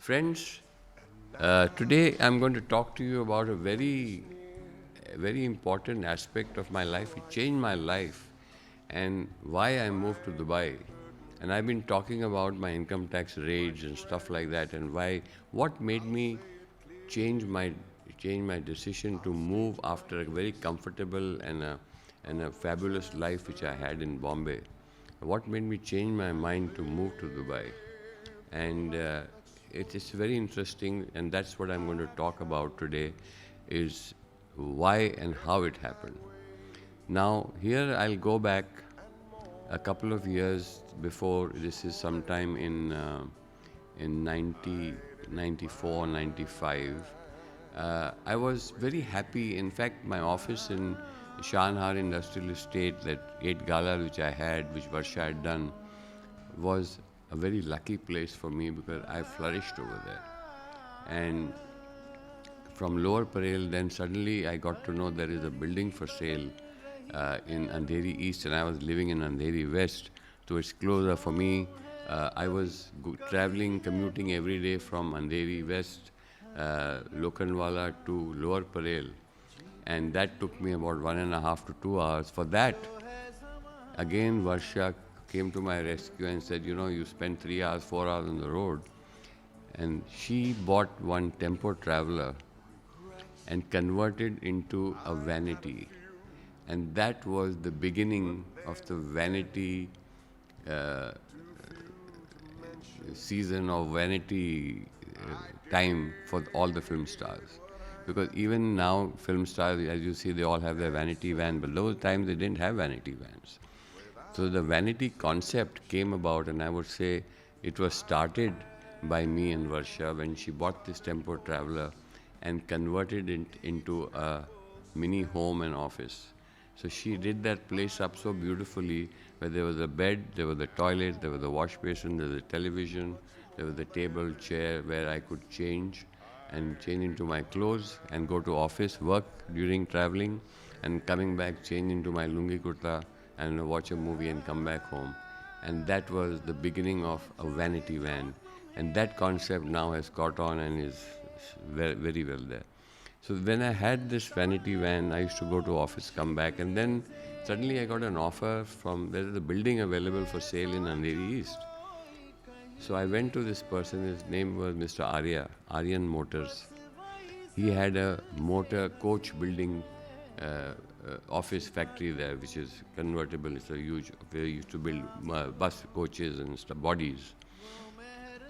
Friends, today I'm going to talk to you about a very important aspect of my life. It changed my life and why I moved to Dubai. And I've been talking about my income tax raids and stuff like that, and what made me change my change my decision to move after a very comfortable and a fabulous life which I had in Bombay. What made me change my mind to move to Dubai? And it's very interesting, and that's what I'm going to talk about today, is why and how it happened. Now here I'll go back a couple of years before. This is sometime in 90, 94, 95. I was very happy. In fact, my office in Shahnhar Industrial Estate, that 8 gala which I had, which Varsha had done, was a very lucky place for me because I flourished over there. And from Lower Parel, then suddenly I got to know there is a building for sale in Andheri East, and I was living in Andheri West, so it's closer for me. I was traveling, commuting every day from Andheri West, Lokhandwala to Lower Parel, and that took me about 1.5 to 2 hours. For that, again, Varsha came to my rescue and said, you spent 3 hours, 4 hours on the road. And she bought one Tempo Traveler and converted into a vanity. And that was the beginning of the vanity season of vanity time for all the film stars. Because even now, film stars, as you see, they all have their vanity van, but those times they didn't have vanity vans. So the vanity concept came about, and I would say it was started by me and Varsha when she bought this Tempo Traveler and converted it into a mini home and office. So she did that place up so beautifully, where there was a bed, there was a toilet, there was a wash basin, there was a television, there was a table, chair where I could change into my clothes and go to office, work during traveling, and coming back, change into my lungi kurta and watch a movie and come back home. And that was the beginning of a vanity van. And that concept now has caught on and is very, very well there. So when I had this vanity van, I used to go to office, come back, and then suddenly I got an offer from, there is a building available for sale in Andheri East. So I went to this person, his name was Mr. Aryan Motors. He had a motor coach building office factory there, which is convertible. It's a huge, where he used to build bus coaches and stuff, bodies.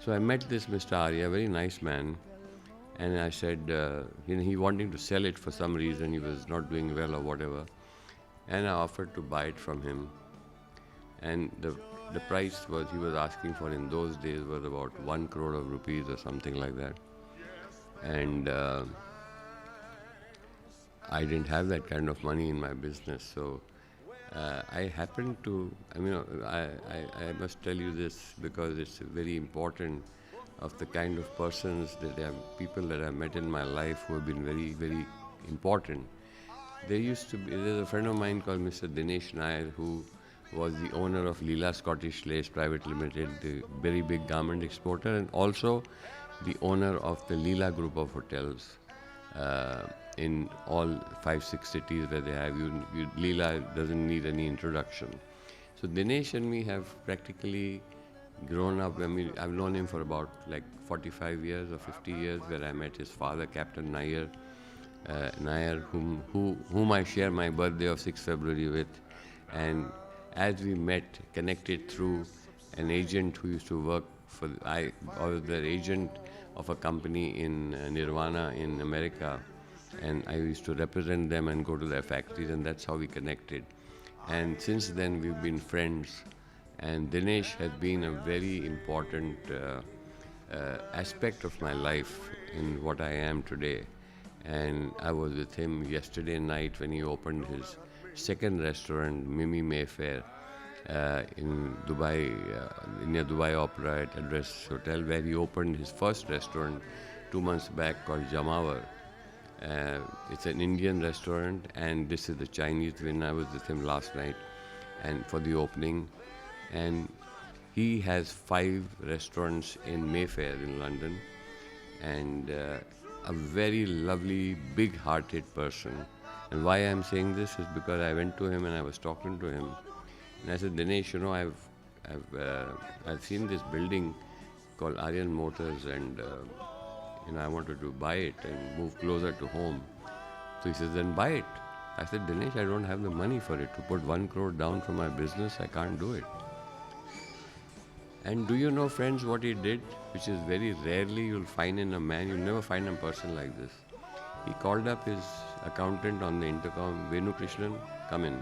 So I met this Mr. Arya, very nice man, and I said, he wanting to sell it for some reason, he was not doing well or whatever, and I offered to buy it from him. And the price he was asking for in those days was about 1 crore of rupees or something like that. And I didn't have that kind of money in my business, so I happened to, I must tell you this because it's very important of the kind of people that I've met in my life who have been very, very important. There's a friend of mine called Mr. Dinesh Nair, who was the owner of Leela Scottish Lace Private Limited, the very big garment exporter, and also the owner of the Leela Group of hotels in all 5-6 cities where they have. Leela doesn't need any introduction. So Dinesh and me have practically grown up. I've known him for about like 45 years or 50 years, where I met his father, Captain Nair, whom I share my birthday of 6 February with. And as we met, connected through an agent who used to work I was the agent of a company in Nirvana in America, and I used to represent them and go to their factories, and that's how we connected. And since then we've been friends, and Dinesh has been a very important aspect of my life in what I am today. And I was with him yesterday night when he opened his second restaurant, Mimi Mayfair, in Dubai, near Dubai Opera at Address Hotel, where he opened his first restaurant 2 months back called Jamawar. It's an Indian restaurant, and this is the Chinese wing. I was with him last night and for the opening. And he has 5 restaurants in Mayfair in London, and a very lovely, big-hearted person. And why I'm saying this is because I went to him and I was talking to him, and I said, Dinesh, you know, I've seen this building called Aryan Motors, and I wanted to buy it and move closer to home. So he says, then buy it. I said, Dinesh, I don't have the money for it. To put 1 crore down for my business, I can't do it. And do you know, friends, what he did, which is very rarely you'll find in a man, you'll never find a person like this. He called up his accountant on the intercom, Venu Krishnan, come in.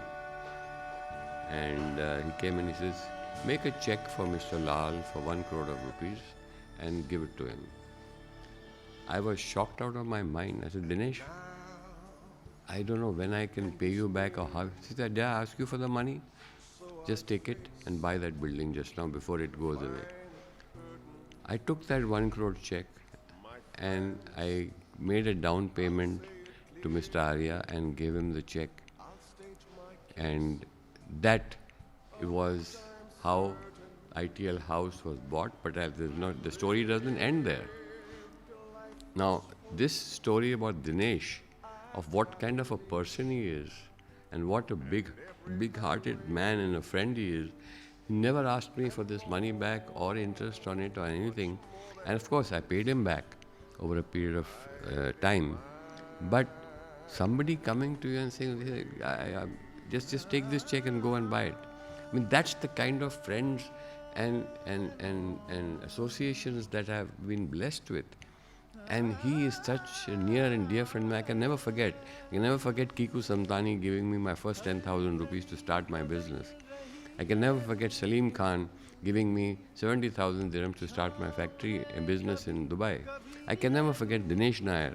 And he came and he says, make a check for Mr. Lal for 1 crore of rupees and give it to him. I was shocked out of my mind. I said, Dinesh, I don't know when I can pay you back or how. He said, did I ask you for the money? Just take it and buy that building just now before it goes away. I took that 1 crore check and I made a down payment to Mr. Arya and gave him the check. And that was how ITL House was bought, but the story doesn't end there. Now, this story about Dinesh, of what kind of a person he is, and what a big-hearted man and a friend he is, he never asked me for this money back or interest on it or anything. And of course, I paid him back over a period of time. But somebody coming to you and saying, just take this check and go and buy it. I mean, that's the kind of friends and associations that I've been blessed with. And he is such a near and dear friend. I can never forget. I can never forget Kiku Samtani giving me my first 10,000 rupees to start my business. I can never forget Salim Khan giving me 70,000 dirhams to start my factory and business in Dubai. I can never forget Dinesh Nair,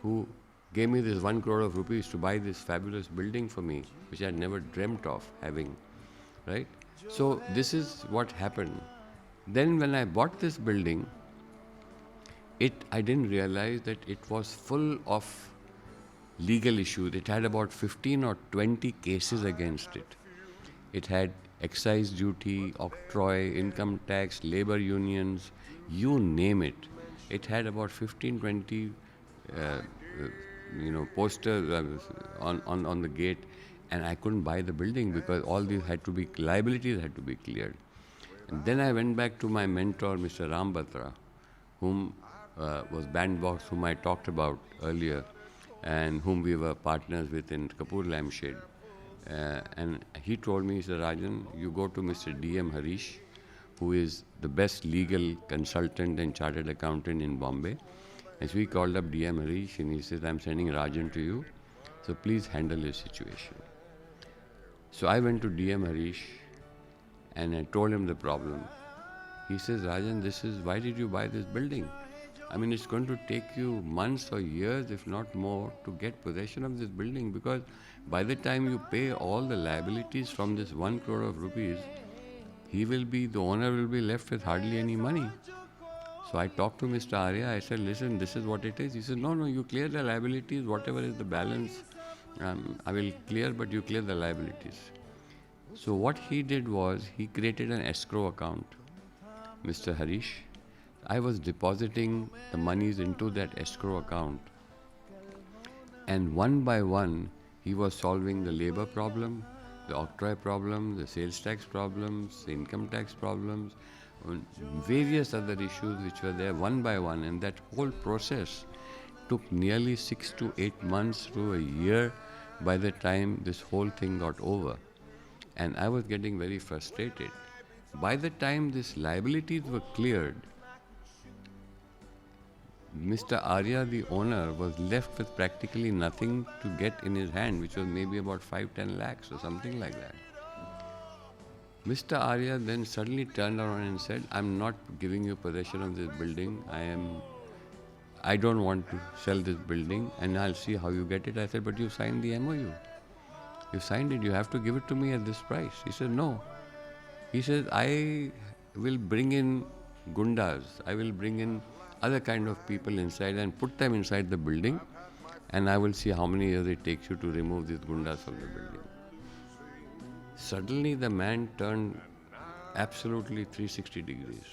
who gave me this 1 crore of rupees to buy this fabulous building for me, which I never dreamt of having, right? So this is what happened. Then when I bought this building, I didn't realize that it was full of legal issues. It had about 15 or 20 cases against it. It had excise duty, octroi, income tax, labor unions, you name it. It had about 15, 20 posters on the gate, and I couldn't buy the building because all these liabilities had to be cleared. And then I went back to my mentor, Mr. Ram Batra, whom was Bandbox, whom I talked about earlier, and whom we were partners with in Kapoor Lampshade. And he told me, he said, Rajan, you go to Mr. D.M. Harish, who is the best legal consultant and chartered accountant in Bombay. And so we called up D.M. Harish and he said, I'm sending Rajan to you, so please handle his situation. So I went to D.M. Harish and I told him the problem. He says, Rajan, why did you buy this building? I mean, it's going to take you months or years, if not more, to get possession of this building, because by the time you pay all the liabilities from this 1 crore of rupees, the owner will be left with hardly any money. So I talked to Mr. Arya. I said, listen, this is what it is. He said, no, you clear the liabilities, whatever is the balance, I will clear, but you clear the liabilities. So what he did was, he created an escrow account, Mr. Harish. I was depositing the monies into that escrow account. And one by one, he was solving the labor problem, the octroi problem, the sales tax problems, the income tax problems, and various other issues which were there one by one. And that whole process took nearly 6 to 8 months to a year by the time this whole thing got over. And I was getting very frustrated. By the time these liabilities were cleared, Mr. Arya, the owner, was left with practically nothing to get in his hand, which was maybe about 5-10 lakhs or something like that. Mr. Arya then suddenly turned around and said, I'm not giving you possession of this building. I don't want to sell this building and I'll see how you get it. I said, but you signed the MOU. You signed it, you have to give it to me at this price. He said, no. He says, I will bring in gundas. I will bring in other kind of people inside and put them inside the building, and I will see how many years it takes you to remove these gundas from the building. Suddenly the man turned absolutely 360 degrees.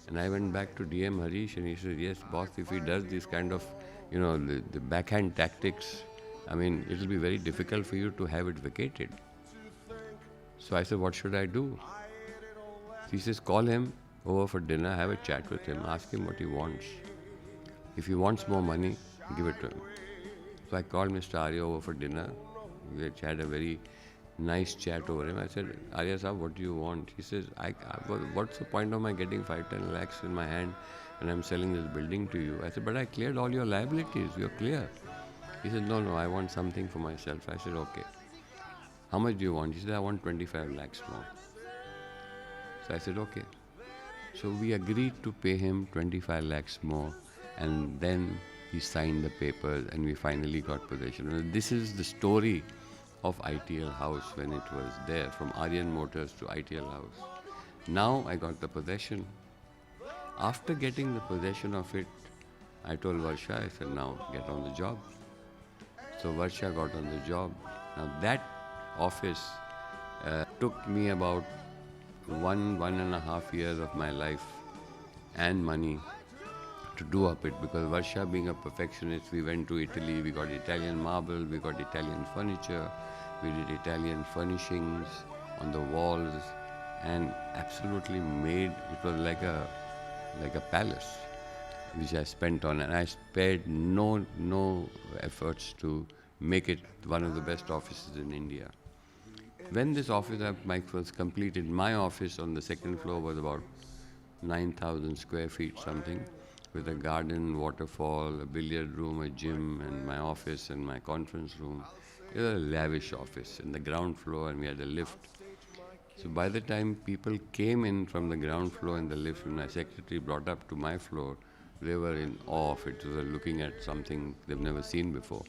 And I went back to DM Harish and he said, yes, boss, if he does this kind of, the backhand tactics, I mean, it'll be very difficult for you to have it vacated. So I said, what should I do? He says, call him over for dinner, have a chat with him, ask him what he wants. If he wants more money, give it to him. So I called Mr. Arya over for dinner. We had a very nice chat over him. I said, Arya Saab, what do you want? He says, what's the point of my getting 5-10 lakhs in my hand and I'm selling this building to you? I said, but I cleared all your liabilities. You're clear. He said, no, I want something for myself. I said, okay. How much do you want? He said, I want 25 lakhs more. So I said, okay. So we agreed to pay him 25 lakhs more, and then he signed the papers and we finally got possession. And this is the story of ITL House when it was there, from Aryan Motors to ITL House. Now I got the possession. After getting the possession of it, I told Varsha, I said, now get on the job. So Varsha got on the job. Now that office took me about 1.5 years of my life and money to do up it, because Varsha being a perfectionist, we went to Italy, we got Italian marble, we got Italian furniture, we did Italian furnishings on the walls, and absolutely made, it was like a palace, which I spent on, and I spared no efforts to make it one of the best offices in India. When this office of Mike was completed, my office on the second floor was about 9,000 square feet something, with a garden, waterfall, a billiard room, a gym, and my office and my conference room. It was a lavish office in the ground floor, and we had a lift. So by the time people came in from the ground floor in the lift, and my secretary brought up to my floor, they were in awe of it. They were looking at something they've never seen before.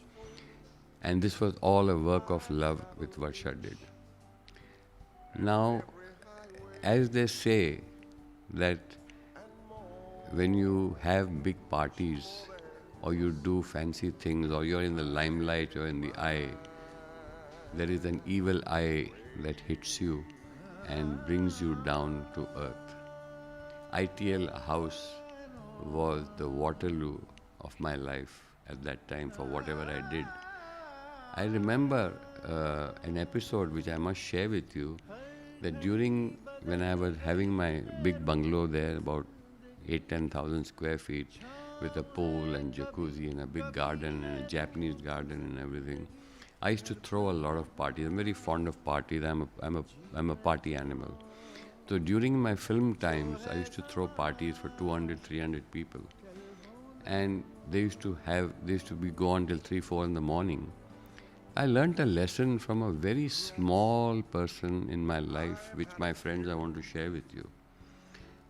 And this was all a work of love which Varsha did. Now, as they say that when you have big parties or you do fancy things or you're in the limelight or in the eye, there is an evil eye that hits you and brings you down to earth. ITL House was the Waterloo of my life at that time for whatever I did. I remember an episode which I must share with you, that during when I was having my big bungalow there, about 8,000-10,000 square feet, with a pool and jacuzzi and a big garden and a Japanese garden and everything, I used to throw a lot of parties. I'm very fond of parties. I'm a party animal. So during my film times, I used to throw parties for 200, 300 people, and they used to go on till 3-4 in the morning. I learnt a lesson from a very small person in my life, which my friends I want to share with you.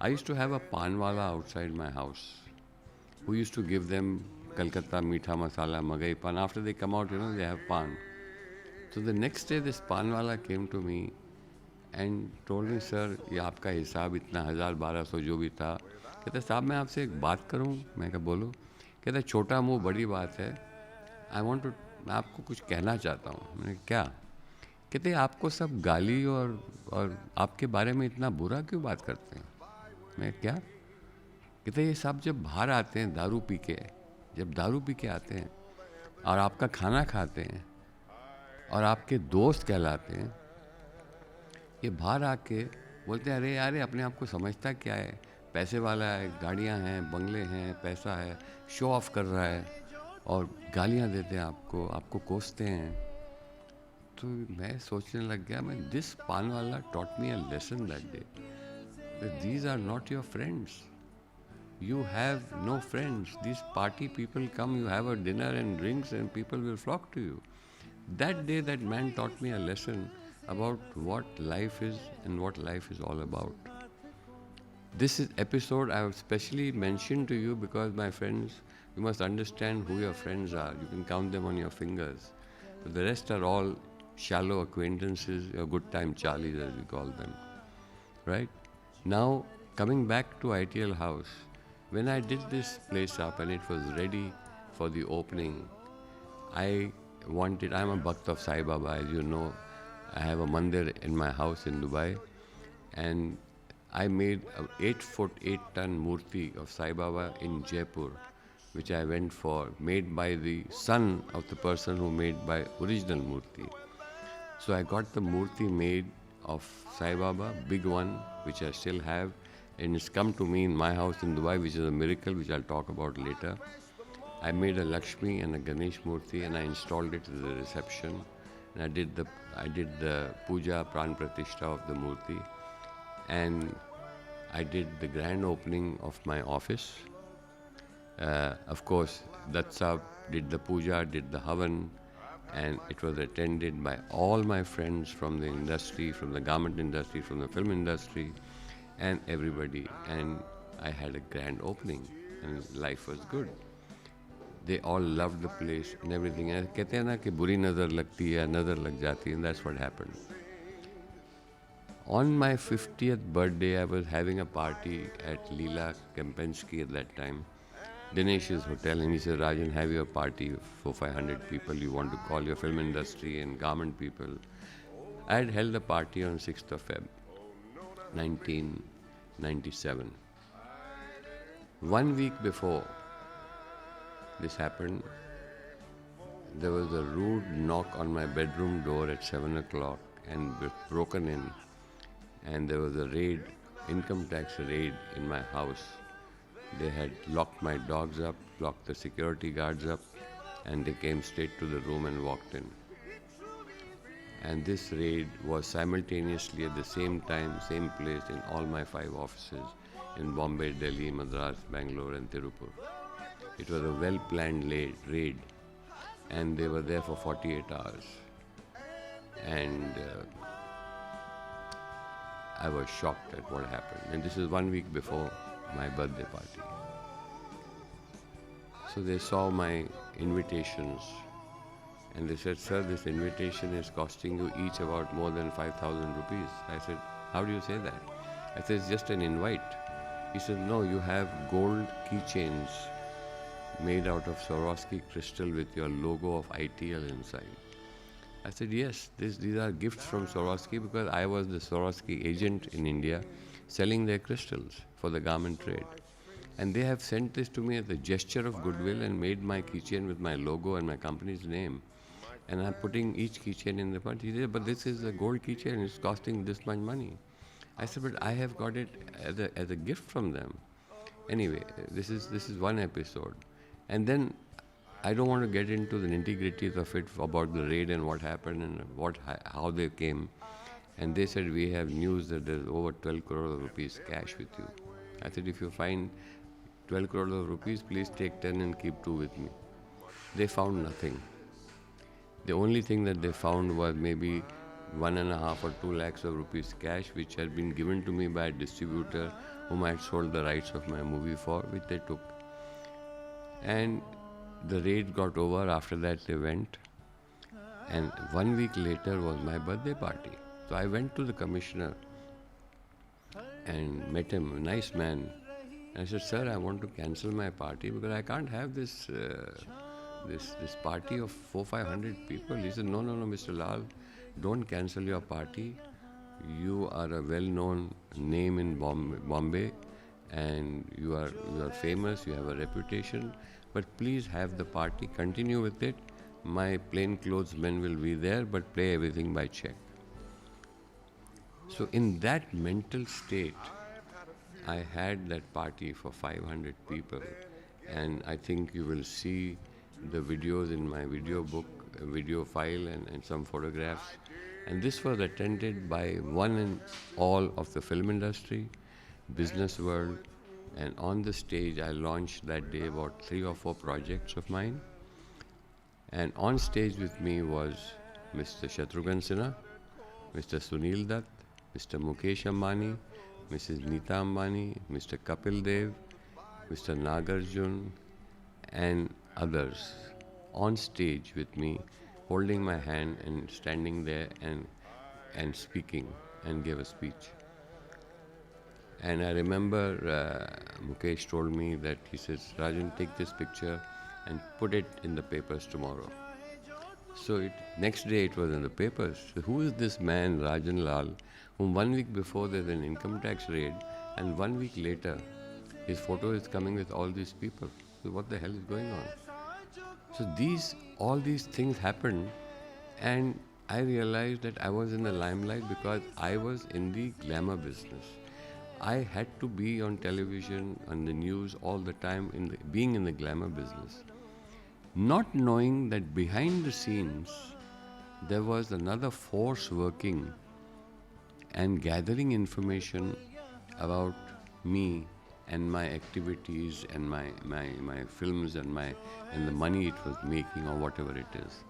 I used to have a panwala outside my house, who used to give them Calcutta meetha masala, magai pan. After they come out, they have pan. So the next day, this panwala came to me and told me, sir, ये आपका हिसाब इतना 1,000-1,200 जो भी था. कहते साहब मैं आपसे एक बात करूं. मैं कहा बोलो. कहते छोटा मुंह बड़ी बात है. मैं आपको कुछ कहना चाहता हूँ. मैंने क्या? कहते आपको सब गाली और आपके बारे में इतना बुरा क्यों बात करते हैं? मैं क्या? कहते ये सब जब बाहर आते हैं दारू पी के आते हैं और आपका खाना खाते हैं और आपके दोस्त कहलाते हैं, ये बाहर आके बोलते हैं अरे यार अपने आप को समझता क्या है, पैसे वाला है, गाड़ियाँ हैं, बंगले हैं, पैसा है, शो ऑफ कर रहा है और गालियाँ देते हैं आपको कोसते हैं. तो मैं सोचने लग गया, दिस पान वाला taught me a lesson that day, that these are not your friends. You have no friends. These party people come, you have a dinner and drinks and people will flock to you. That day that man taught me a lesson about what life is and what life is all about. This episode I have specially mentioned to you because, my friends, you must understand who your friends are. You can count them on your fingers. But the rest are all shallow acquaintances, your good time Charlies as we call them. Right? Now, coming back to ITL House, when I did this place up and it was ready for the opening, I'm a Bhakt of Sai Baba, as you know. I have a mandir in my house in Dubai, and I made a 8 foot 8 ton murti of Sai Baba in Jaipur, which I went for, made by the son of the person who made my original murti. So I got the murti made of Sai Baba, big one, which I still have, and it's come to me in my house in Dubai, which is a miracle, which I'll talk about later. I made a Lakshmi and a Ganesh murti, and I installed it at the reception. And I did the puja pran pratishtha of the murti, and I did the grand opening of my office. Of course, Dutt Saab did the puja, did the havan, and it was attended by all my friends from the industry, from the garment industry, from the film industry, and everybody. And I had a grand opening, and life was good. They all loved the place and everything. And कहते हैं ना कि बुरी नज़र लगती है, नज़र लग जाती है, and that's what happened. On my 50th birthday, I was having a party at Leela Kempensky at that time, Dinesh's hotel, and he said, Rajan, have your party for 500 people. You want to call your film industry and garment people. I had held a party on 6th of Feb, 1997. 1 week before this happened, there was a rude knock on my bedroom door at 7 o'clock and broken in, and there was a raid, income tax raid in my house. They had locked my dogs up, locked the security guards up, and they came straight to the room and walked in. And this raid was simultaneously at the same time, same place in all my 5 offices in Bombay, Delhi, Madras, Bangalore and Tirupur. It was a well-planned raid, and they were there for 48 hours. And I was shocked at what happened. And this is 1 week before my birthday party. So they saw my invitations and they said, sir, this invitation is costing you each about more than 5,000 rupees. I said, how do you say that? I said, it's just an invite. He said, no, you have gold keychains made out of Swarovski crystal with your logo of ITL inside. I said, yes, these are gifts from Swarovski because I was the Swarovski agent in India selling their crystals for the garment trade. And they have sent this to me as a gesture of goodwill and made my keychain with my logo and my company's name. And I'm putting each keychain in the front. He said, but this is a gold keychain, it's costing this much money. I said, but I have got it as a gift from them. Anyway, this is one episode. And then I don't want to get into the nitty-gritties of it about the raid and what happened and how they came. And they said, we have news that there's over 12 crore of rupees cash with you. I said, if you find 12 crore of rupees, please take 10 and keep 2 with me. They found nothing. The only thing that they found was maybe 1.5 or 2 lakhs of rupees cash, which had been given to me by a distributor whom I had sold the rights of my movie for, which they took. And the raid got over. After that they went. And 1 week later was my birthday party. So I went to the commissioner and met him, a nice man. And I said, sir, I want to cancel my party because I can't have this party of 400-500 people. He said, no, Mr. Lal, don't cancel your party. You are a well-known name in Bombay and you are famous, you have a reputation, but please have the party, continue with it. My plainclothes men will be there, but play everything by check. So in that mental state, I had that party for 500 people, and I think you will see the videos in my video book, a video file and some photographs. And this was attended by one and all of the film industry, business world, and on the stage I launched that day about 3 or 4 projects of mine. And on stage with me was Mr. Shatrughan Sinha, Mr. Sunil Dutt, Mr. Mukesh Ambani, Mrs. Neeta Ambani, Mr. Kapil Dev, Mr. Nagarjun, and others on stage with me, holding my hand and standing there and speaking and gave a speech. And I remember Mukesh told me that he says, Rajan, take this picture and put it in the papers tomorrow. Next day it was in the papers. So who is this man, Rajan Lal, whom 1 week before there's an income tax raid, and 1 week later his photo is coming with all these people. So what the hell is going on? So all these things happened, and I realized that I was in the limelight because I was in the glamour business. I had to be on television, on the news all the time, being in the glamour business. Not knowing that behind the scenes there was another force working and gathering information about me and my activities and my films and the money it was making or whatever it is.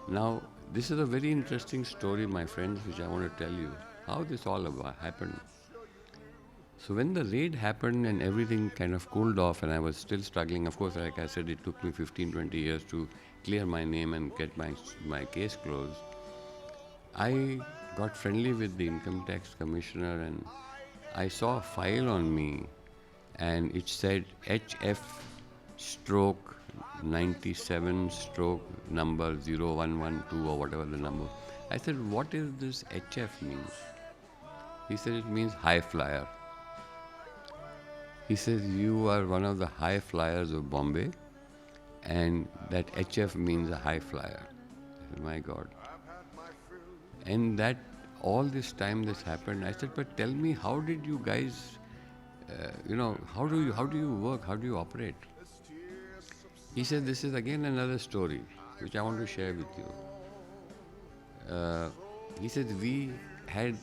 Now, this is a very interesting story, my friends, which I want to tell you how this all happened. So when the raid happened and everything kind of cooled off and I was still struggling, of course, like I said, it took me 15, 20 years to clear my name and get my case closed. I got friendly with the income tax commissioner and I saw a file on me and it said HF stroke 97 stroke number 0112 or whatever the number. I said, what is this HF means? He said, it means high flyer. He says, you are one of the high flyers of Bombay and that HF means a high flyer. I said, my God. And that all this time this happened, I said, but tell me, how did you guys, how do you work? How do you operate? He said, this is again another story which I want to share with you. He said, we had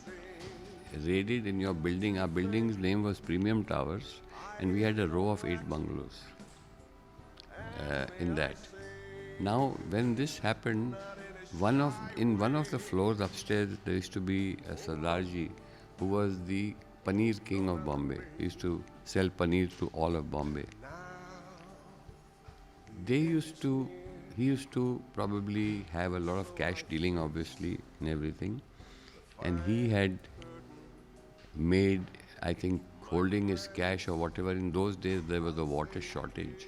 raided in your building. Our building's name was Premium Towers, and we had a row of 8 bungalows in that. Now, when this happened, in one of the floors upstairs, there used to be a Sardarji who was the paneer king of Bombay. He used to sell paneer to all of Bombay. He used to probably have a lot of cash dealing, obviously, and everything. And he had made, I think, holding his cash or whatever. In those days, there was a water shortage.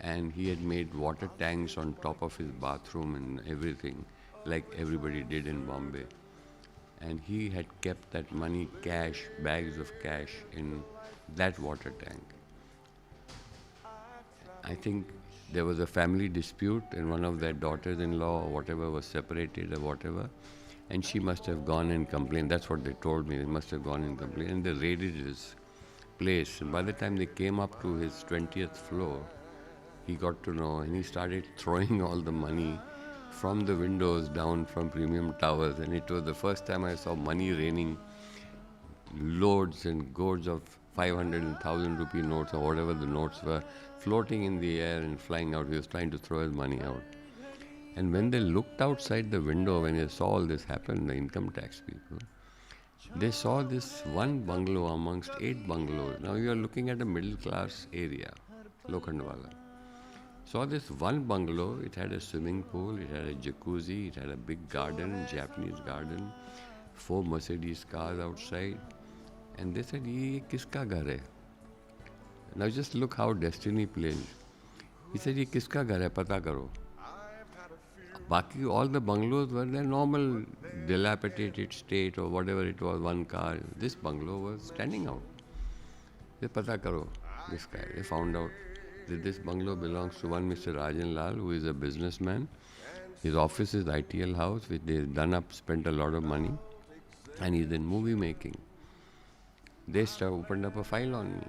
And he had made water tanks on top of his bathroom and everything, like everybody did in Bombay. And he had kept that money, cash, bags of cash in that water tank. I think there was a family dispute and one of their daughters-in-law or whatever was separated or whatever, and she must have gone and complained. That's what they told me. They must have gone and complained. And they raided his place. And by the time they came up to his 20th floor, he got to know and he started throwing all the money from the windows down from Premium Towers. And it was the first time I saw money raining, loads and gourds of 500 and 1,000 rupee notes or whatever the notes were, floating in the air and flying out. He was trying to throw his money out. And when they looked outside the window, when they saw all this happen, the income tax people, they saw this one bungalow amongst 8 bungalows. Now you are looking at a middle class area, Lokhandwala. Saw this one bungalow, it had a swimming pool, it had a jacuzzi, it had a big garden, Japanese garden, 4 Mercedes cars outside. And they said, ye kiska ghar hai? Now just look how destiny plays. He said, ye kiska ghar hai, pata karo. Baki, all the bungalows were their normal dilapidated state or whatever it was, one car. This bungalow was standing out. They pata karo, this guy. They found out that this bungalow belongs to one Mr. Rajan Lal, who is a businessman. His office is ITL House, which they've done up, spent a lot of money, and he's in movie making. They opened up a file on me.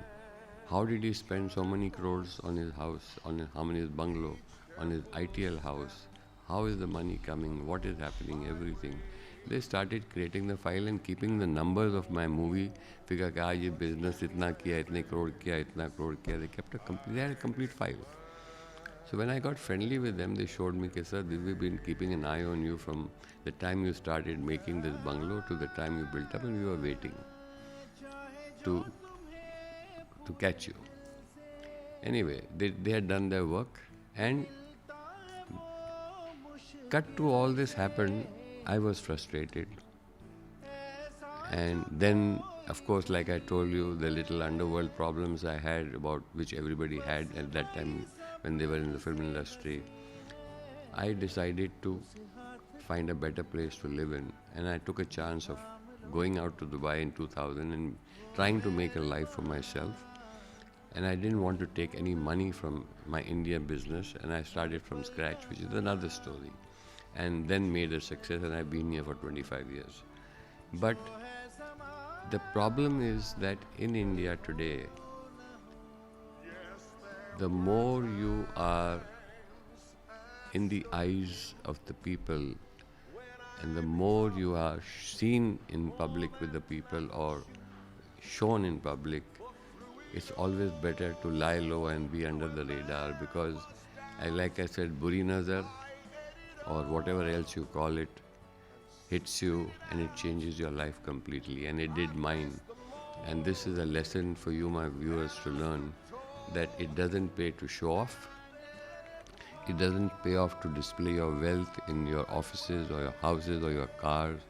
How did he spend so many crores on his house, on his bungalow, on his ITL house? How is the money coming? What is happening? Everything. They started creating the file and keeping the numbers of my movie. Figure that this business itna kiya, itne crore kiya, itna crore kiya. They had a complete file. So when I got friendly with them, they showed me, sir, we've been keeping an eye on you from the time you started making this bungalow to the time you built up, and we were waiting to catch you. Anyway, they had done their work, and cut to all this happened, I was frustrated. And then, of course, like I told you, the little underworld problems I had, about which everybody had at that time when they were in the film industry. I decided to find a better place to live in, and I took a chance of going out to Dubai in 2000 and trying to make a life for myself. And I didn't want to take any money from my Indian business, and I started from scratch, which is another story, and then made a success, and I've been here for 25 years. But the problem is that in India today, the more you are in the eyes of the people and the more you are seen in public with the people or shown in public, it's always better to lie low and be under the radar because, like I said, buri nazar or whatever else you call it hits you and it changes your life completely, and it did mine. And this is a lesson for you, my viewers, to learn that it doesn't pay to show off. It doesn't pay off to display your wealth in your offices or your houses or your cars.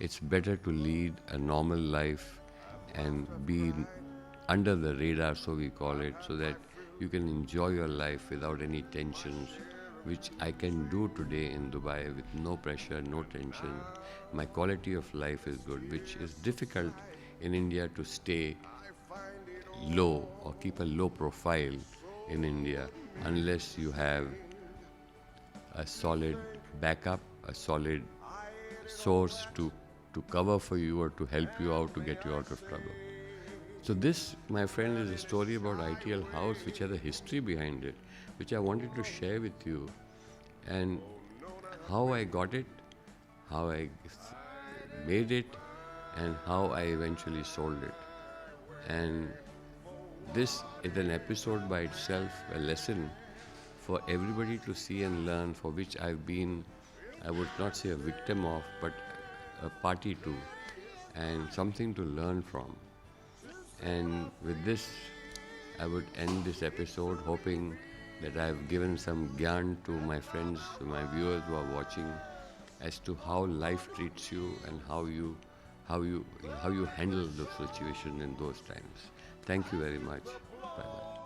It's better to lead a normal life and be under the radar, so we call it, so that you can enjoy your life without any tensions, which I can do today in Dubai with no pressure, no tension. My quality of life is good, which is difficult in India to stay low or keep a low profile in India unless you have a solid backup, a solid source to cover for you or to help you out to get you out of trouble. So this, my friend, is a story about ITL House which has a history behind it, which I wanted to share with you, and how I got it, how I made it, and how I eventually sold it. And this is an episode by itself, a lesson for everybody to see and learn, for which I've been, I would not say a victim of, but a party to, and something to learn from. And with this, I would end this episode hoping that I've given some gyan to my friends, to my viewers who are watching, as to how life treats you and how you handle the situation in those times. Thank you very much. Bye bye.